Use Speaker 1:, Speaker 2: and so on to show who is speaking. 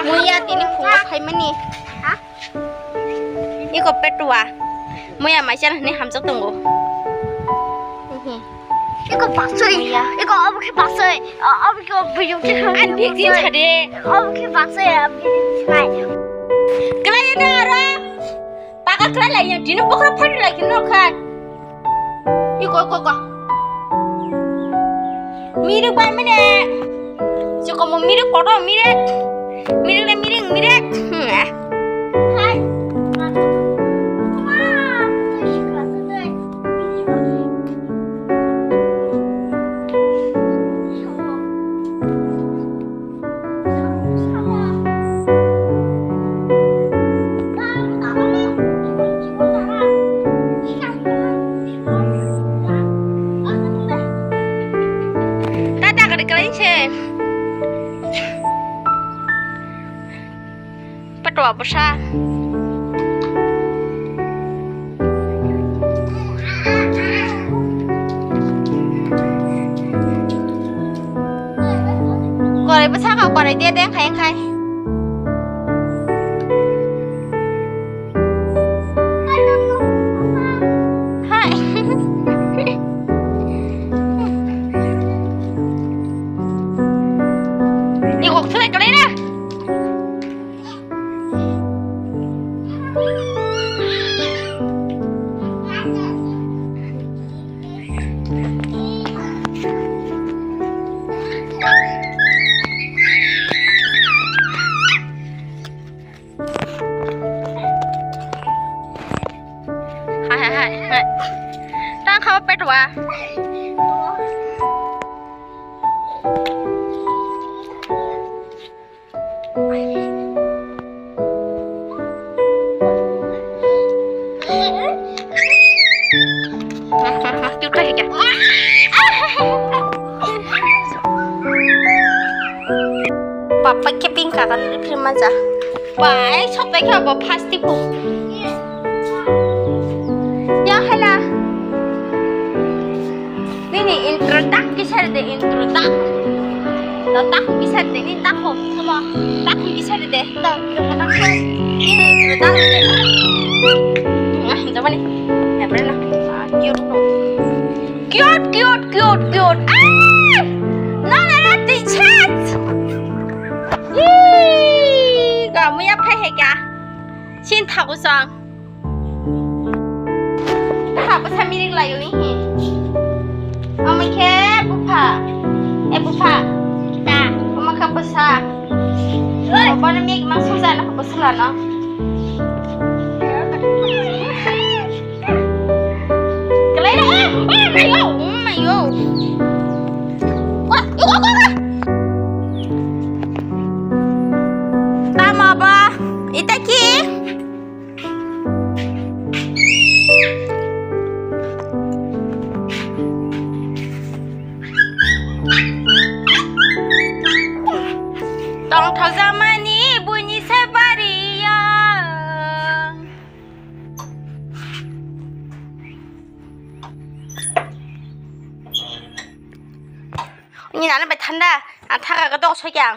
Speaker 1: Muya tini khunga phai mani. Ha? Iko petua. Muya macam ni hamzak tunggu.
Speaker 2: Iko pasai. Iko apa ke pasai? Apa ke baju ke?
Speaker 1: Adik dia cari.
Speaker 2: Apa ke pasai? Apa ke pasai?
Speaker 1: Kelai ni orang. Pakai kelai lagi. Dino bukan phai lagi no kan. Iko. Mirip apa mana? Jika mau mirip kotor mirip. Mirip.
Speaker 2: Hai.
Speaker 1: Petua besar. Gọi besar kau gọi dia deh khai. Hai. Ikut saya kali ni. Hai. Tang kau petua. Kita saja. Papa keping kakan firman sah. Baik, sampai ke apa pasti pun. Ya hela. Ini introdak kisah deh introdak. Tak bisa deh ini tak hom sama. Tak bisa deh. Tak ini introdak deh. Nah, coba nih. Ya pernah. Cute. Ah! Nona tichat. Kamu ya pakai ya? Sin tahu sang. Tak apa miring lah ini. Oke, bupa. Tak, kamu ke besar. Apa namanya maksud saya ke besar lah, Ayo. Wah, yuk. Tama ba? Itaki. Tong thau zamani bunyi sebaria. Ini nakไปทันได้ถ้าก็ต้องช่วยอย่าง